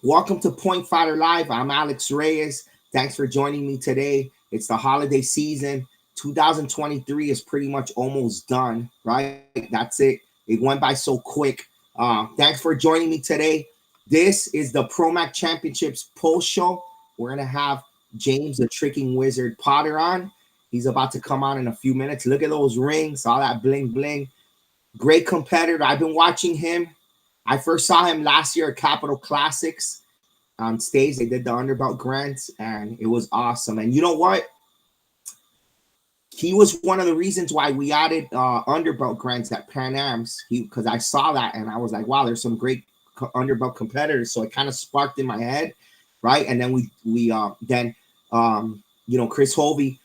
Welcome to Point Fighter Live. I'm Alex Reyes. Thanks for joining me today. It's the holiday season. 2023 is pretty much almost done, right? That's it. It went by so quick. Thanks for joining me today. This is the ProMac Championships post show. We're going to have James, the Tricking Wizard Potter on. He's about to come on in a few minutes. Look at those rings, all that bling bling. Great competitor. I've been watching him. I first saw him last year at Capital Classics on stage. They did the Underbelt Grants, and it was awesome. And you know what? He was one of the reasons why we added Underbelt Grants at Pan Am's. Because I saw that, and I was like, wow, there's some great Underbelt competitors. So it kind of sparked in my head, right? And then Chris Hovey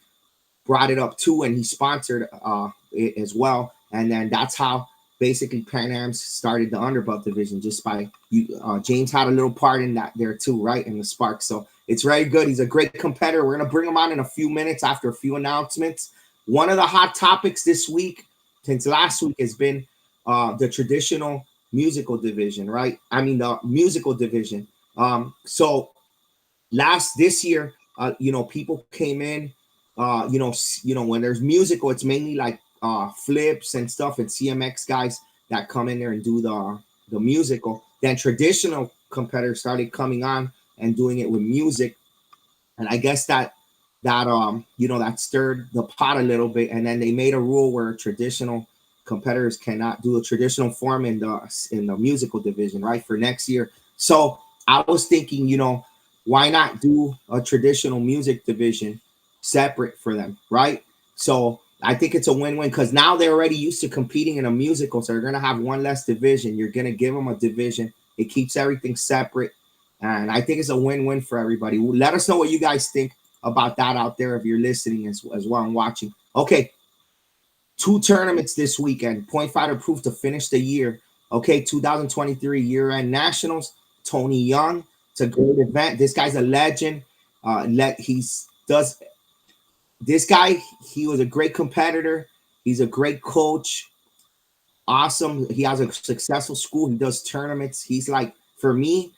brought it up too, and he sponsored it as well. And then that's how basically Pan Am's started the Underbelt division, just by James had a little part in that there too, right? In the spark. So it's very good. He's a great competitor. We're going to bring him on in a few minutes after a few announcements. One of the hot topics this week, since last week, has been the traditional musical division, right? I mean, the musical division. So this year, people came in, when there's musical, it's mainly like Flips and stuff, and CMX guys that come in there and do the musical. Then traditional competitors started coming on and doing it with music, and I guess that stirred the pot a little bit. And then they made a rule where traditional competitors cannot do a traditional form in the musical division, right, for next year. So I was thinking, why not do a traditional music division separate for them, right? So I think it's a win-win, because now they're already used to competing in a musical, so they're going to have one less division. You're going to give them a division. It keeps everything separate, and I think it's a win-win for everybody. Let us know what you guys think about that out there if you're listening as well and watching. Okay, 2 tournaments this weekend. Point Fighter Proof to finish the year. Okay, 2023 year-end nationals. Tony Young. It's a great event. This guy's a legend. This guy, he was a great competitor. He's a great coach. Awesome. He has a successful school. He does tournaments. He's like, for me,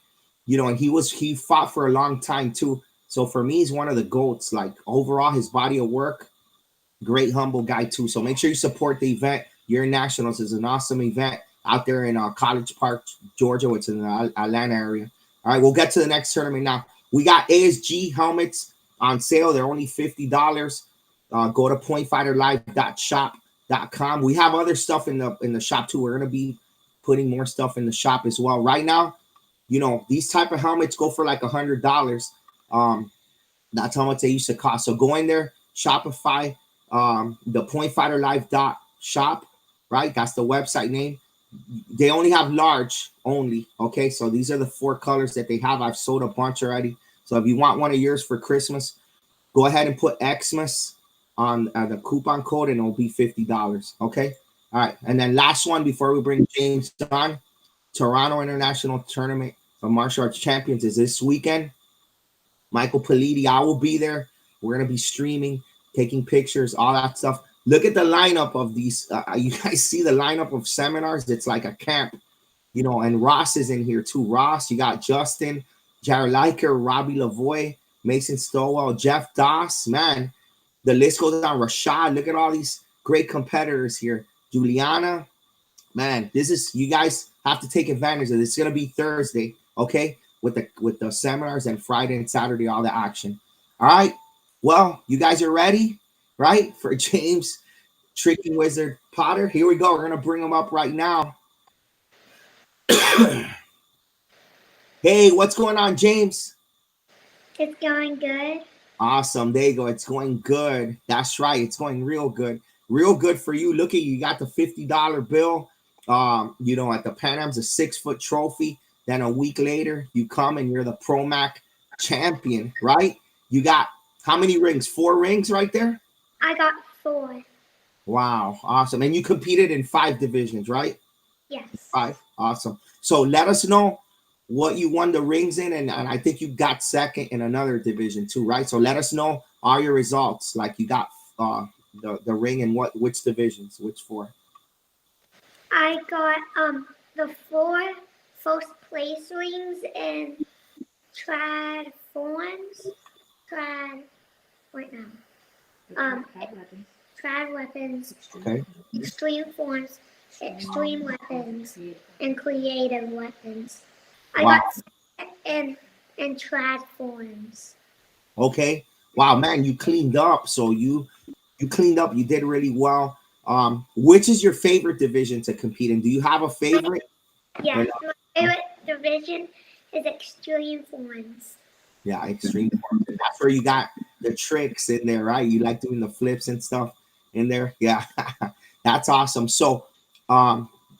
and he fought for a long time too. So for me, he's one of the GOATs. Like, overall, his body of work, great, humble guy too. So make sure you support the event. Year Nationals is an awesome event out there in College Park, Georgia. It's in the Atlanta area. All right, we'll get to the next tournament now. We got ASG helmets on sale. They're only $50. Go to pointfighterlive.shop.com. We have other stuff in the shop too. We're going to be putting more stuff in the shop as well. Right now, these type of helmets go for like $100. That's how much they used to cost. So go in there, Shopify, the pointfighterlive.shop, right? That's the website name. They only have large only. Okay, so these are the 4 colors that they have. I've sold a bunch already. So if you want one of yours for Christmas, go ahead and put Xmas on the coupon code, and it'll be $50. Okay. All right. And then last one before we bring James on, Toronto International Tournament of Martial Arts Champions is this weekend. Michael Politi, I will be there. We're going to be streaming, taking pictures, all that stuff. Look at the lineup of these. You guys see the lineup of seminars? It's like a camp, and Ross is in here too. Ross, you got Justin, Jared Liker, Robbie Lavoie, Mason Stowell, Jeff Doss, man. The list goes on. Rashad, look at all these great competitors here. Juliana, man, you guys have to take advantage of this. It's gonna be Thursday, okay, with the seminars, and Friday and Saturday, all the action. All right. Well, you guys are ready, right, for James Tricking Wizard Potter? Here we go. We're gonna bring him up right now. Hey, what's going on, James? It's going good. Awesome. There you go. It's going good. That's right. It's going real good. Real good for you. Look at you. You got the $50 bill. At the Pan Am's, a 6-foot trophy. Then a week later, you come and you're the ProMac champion, right? You got how many rings? 4 rings right there? I got 4. Wow. Awesome. And you competed in 5 divisions, right? Yes. 5. Awesome. So let us know what you won the rings in, and I think you got second in another division too, right? So let us know all your results. Like, you got the ring in which divisions, which 4? I got the 4 first place rings in tried forms, tried, wait no, tried weapons, Okay. extreme forms, extreme weapons, and creative weapons. I Wow. got in tried forms. Okay. Wow, man, you cleaned up. So you cleaned up. You did really well. Which is your favorite division to compete in? Do you have a favorite? Or Yes, no? my favorite division is extreme forms. Yeah, extreme. Forms. And that's where you got the tricks in there, right? You like doing the flips and stuff in there. Yeah, that's awesome. So,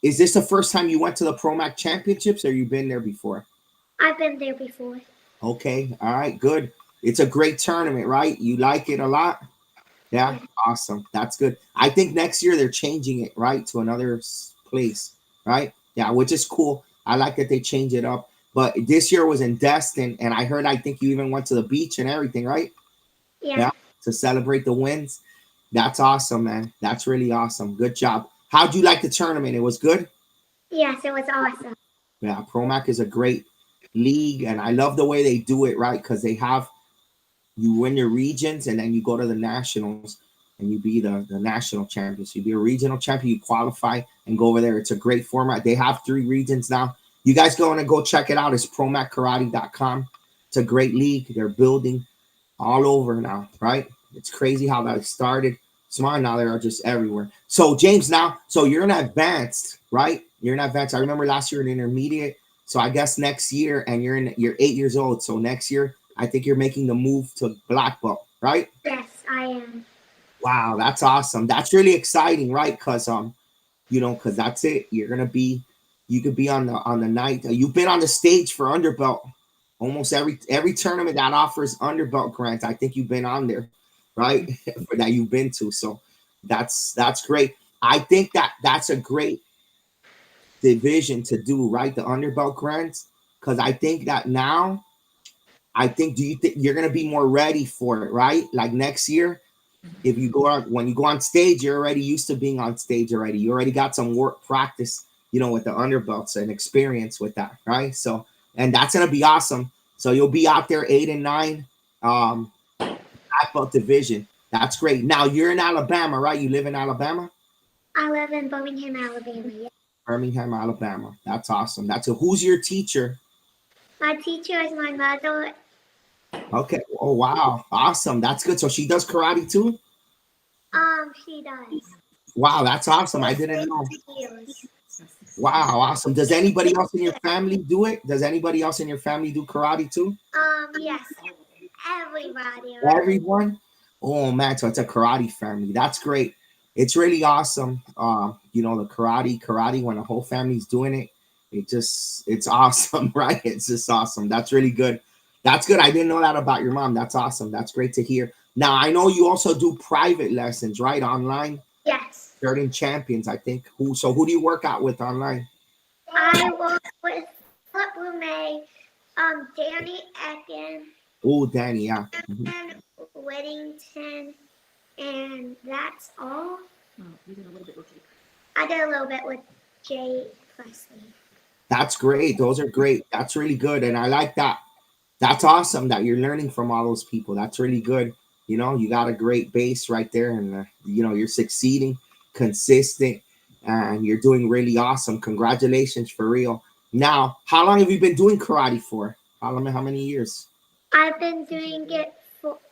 is this the first time you went to the Promac Championships, or you been there before? I've been there before. Okay, all right, good. It's a great tournament, right? You like it a lot? Yeah, Yeah. awesome. That's good. I think next year they're changing it, right, to another place, right? Yeah, which is cool. I like that they change it up. But this year was in Destin, and I heard I think you even went to the beach and everything, right? Yeah. Yeah, to celebrate the wins. That's awesome, man. That's really awesome. Good job. How'd you like the tournament? It was good. Yes, it was awesome. Yeah, Promac is a great league, and I love the way they do it, right? Because they have you win your regions and then you go to the nationals and you be the national champions. You be a regional champion, you qualify and go over there. It's a great format. They have 3 regions now. You guys go and go check it out. It's promackarate.com. It's a great league. They're building all over now, right? It's crazy how that started. Smart now they are just everywhere. So James, now, so you're in advanced, right? You're in advanced. I remember last year in intermediate. So I guess next year, and you're 8 years old. So next year, I think you're making the move to black belt, right? Yes, I am. Wow, that's awesome. That's really exciting, right? Because because that's it. You could be on the night. You've been on the stage for underbelt almost every tournament that offers underbelt grants. I think you've been on there, right? For that you've been to. So that's great. I think that's a great division to do, right? The underbelt grants, because I think that now. I think do you think you're gonna be more ready for it, right? Like next year, if you go out when you go on stage, you're already used to being on stage already. You already got some work practice, with the underbelts and experience with that, right? So, and that's gonna be awesome. So you'll be out there 8 and 9, black belt division. That's great. Now you're in Alabama, right? You live in Alabama, I live in Birmingham, Alabama. Yes. Birmingham, Alabama. That's awesome. Who's your teacher? My teacher is my mother. Okay. Oh wow, awesome. That's good. So she does karate too. She does. Wow, that's awesome. I didn't know. Wow, awesome. Does anybody else in your family do it? Does anybody else in your family do karate too? Yes. Everybody around. Everyone? Oh man, so it's a karate family. That's great. It's really awesome. The karate when the whole family's doing it, it's awesome, right? It's just awesome. That's really good. That's good. I didn't know that about your mom. That's awesome. That's great to hear. Now I know you also do private lessons, right? Online. Yes. Certain champions, I think. Who do you work out with online? I work with Flip Lumet, Danny Ecken, Oh, Danny, yeah. Mhm. and Whittington, and that's all. I did a little bit with Jay Presley. That's great. Those are great. That's really good. And I like that. That's awesome that you're learning from all those people. That's really good. You got a great base right there, and you're succeeding, consistent, and you're doing really awesome. Congratulations for real. Now, how long have you been doing karate for? How long? How many years? I've been doing it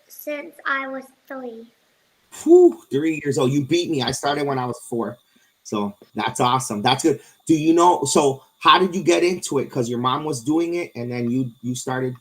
since I was 3. Whew, 3 years old. You beat me. I started when I was 4. So that's awesome. That's good. Do you know? So how did you get into it? Because your mom was doing it, and then you started.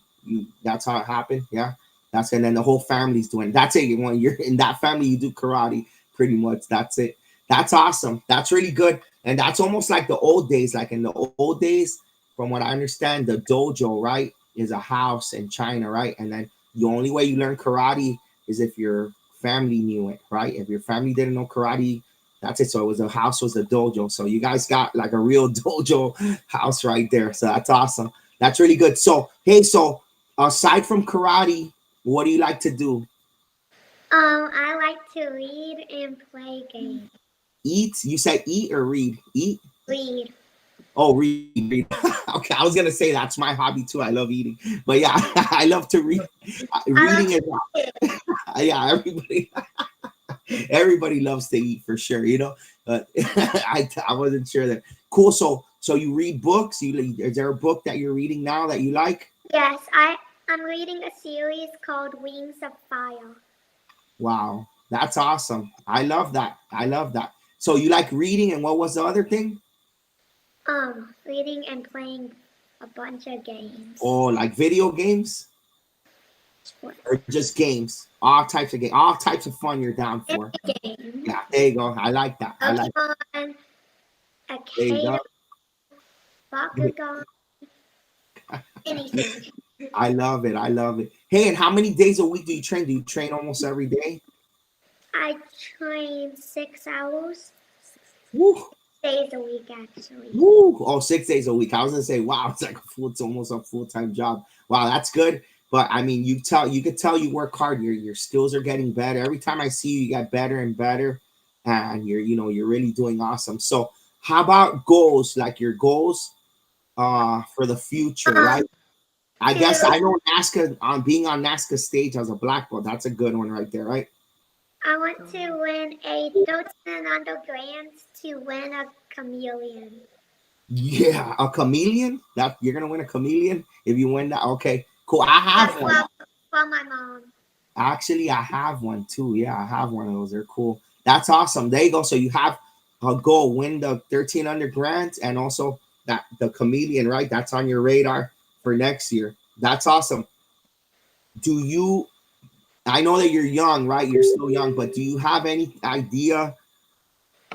That's how it happened. Yeah. And then the whole family's doing it. That's it. When you're in that family, you do karate pretty much. That's it. That's awesome. That's really good. And that's almost like the old days. Like in the old days, from what I understand, the dojo, right, is a house in China, right? And then the only way you learn karate is if your family knew it, right? If your family didn't know karate, that's it. So it was a house, was a dojo. So you guys got like a real dojo house right there. So that's awesome. That's really good. So hey, so aside from karate, what do you like to do? I like to read and play games. Eat? You said eat or read? Eat? Read. Oh, read. Okay, I was gonna say that's my hobby too. I love eating, but yeah, I love to read. Reading is yeah. Everybody loves to eat for sure. You know, I wasn't sure that. Cool. So you read books. Is there a book that you're reading now that you like? Yes, I'm reading a series called Wings of Fire. Wow, that's awesome. I love that. I love that. So you like reading, and what was the other thing? Reading and playing a bunch of games. Oh, like video games Sport or just games? All types of games, all types of fun you're down for. game. Yeah, there you go. I like that. I like. Pokemon, There you go. Akeda, Bakugan, anything. I love it. I love it. Hey, and how many days a week do you train? Do you train almost every day? I train 6 hours, Woo, days a week actually. woo. Oh, 6 days a week. I was gonna say, wow, it's like it's almost a full-time job. Wow, that's good. But I mean, you could tell you work hard. Your skills are getting better. Every time I see you, you get better and better, and you're really doing awesome. So, how about goals? Like your goals, for the future, right? I guess I know NASCAR on being on NASCAR stage as a black belt. That's a good one right there, right? I want to win a Dos Fernando Grants to win a chameleon. Yeah, a chameleon. That you're gonna win a chameleon if you win that. Okay, cool. I have one. From my mom. Actually, I have one too. Yeah, I have one of those. They're cool. That's awesome. There you go. So you have a goal, win the 13 under grant, and also that the chameleon, right? That's on your radar for next year. That's awesome. Do you? I know that you're young, right? You're still young, but do you have any idea,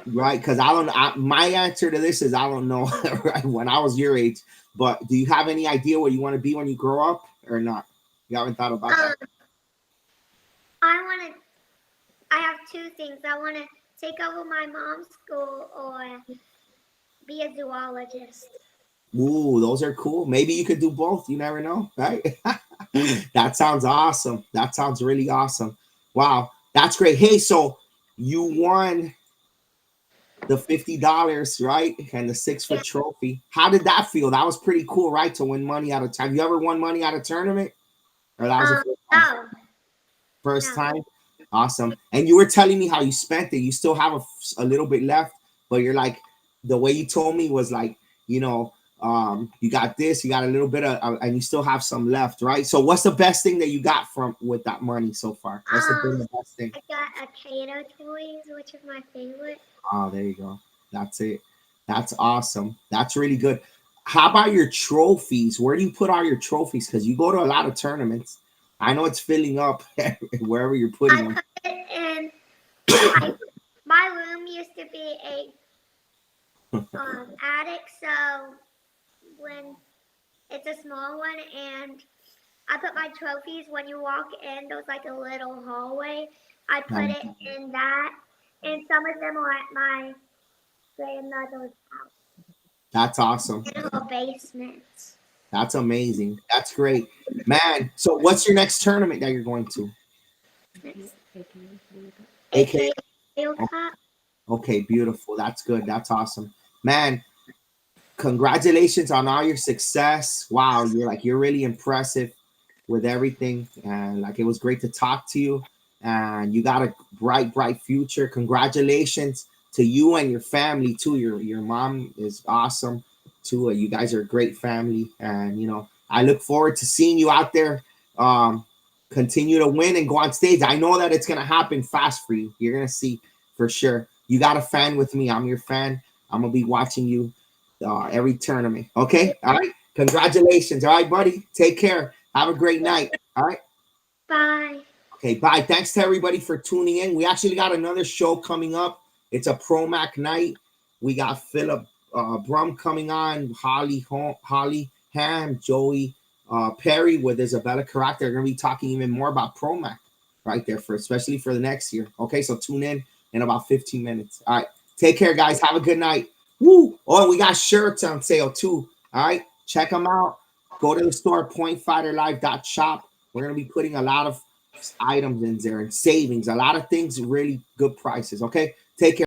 right? Because I don't. My answer to this is I don't know. Right? When I was your age, but do you have any idea what you want to be when you grow up, or not? You haven't thought about that. I have two things. I want to take over my mom's school or be a zoologist. Ooh, those are cool. Maybe you could do both. You never know, right? That sounds awesome. That sounds really awesome. Wow, that's great. Hey, so you won the $50, right? And the 6-foot trophy. How did that feel? That was pretty cool, right? To win money out of time. Have you ever won money out of tournament? Or that was the first time? No. First time? Awesome. And you were telling me how you spent it. You still have a little bit left, but you're like, the way you told me was like, you got this, you got a little bit of, and you still have some left, right? So what's the best thing that you got from with that money so far? What's the best thing? I got Akeda toys, which is my favorite. Oh, there you go. That's it. That's awesome. That's really good. How about your trophies? Where do you put all your trophies? Because you go to a lot of tournaments. I know it's filling up wherever you're putting them. Put it in my room used to be a attic, so when it's a small one, and I put my trophies when you walk in. There's like a little hallway. I put it in that, and some of them are at my grandmother's house. That's awesome. In her basement. That's amazing. That's great, man. So, what's your next tournament that you're going to? AK. Okay, beautiful. That's good. That's awesome, man. Congratulations on all your success. Wow, you're really impressive with everything, and like it was great to talk to you. And you got a bright future. Congratulations to you and your family too. Your mom is awesome too. You guys are a great family, and I look forward to seeing you out there. Continue to win and go on stage. I know that it's gonna happen fast for you. You're gonna see for sure. You got a fan with me. I'm your fan. I'm gonna be watching you every tournament. Okay. All right. Congratulations. All right, buddy. Take care. Have a great night. All right. Bye. Okay. Bye. Thanks to everybody for tuning in. We actually got another show coming up. It's a Promac night. We got Philip Brum coming on, Holly Ham, Joey Perry with Isabella Carac. They're going to be talking even more about Promac right there, especially for the next year. Okay, so tune in about 15 minutes. All right, take care, guys. Have a good night. Woo! Oh, and we got shirts on sale too. All right, check them out. Go to the store, pointfighterlife.shop. We're going to be putting a lot of items in there and savings, a lot of things, really good prices. Okay, take care.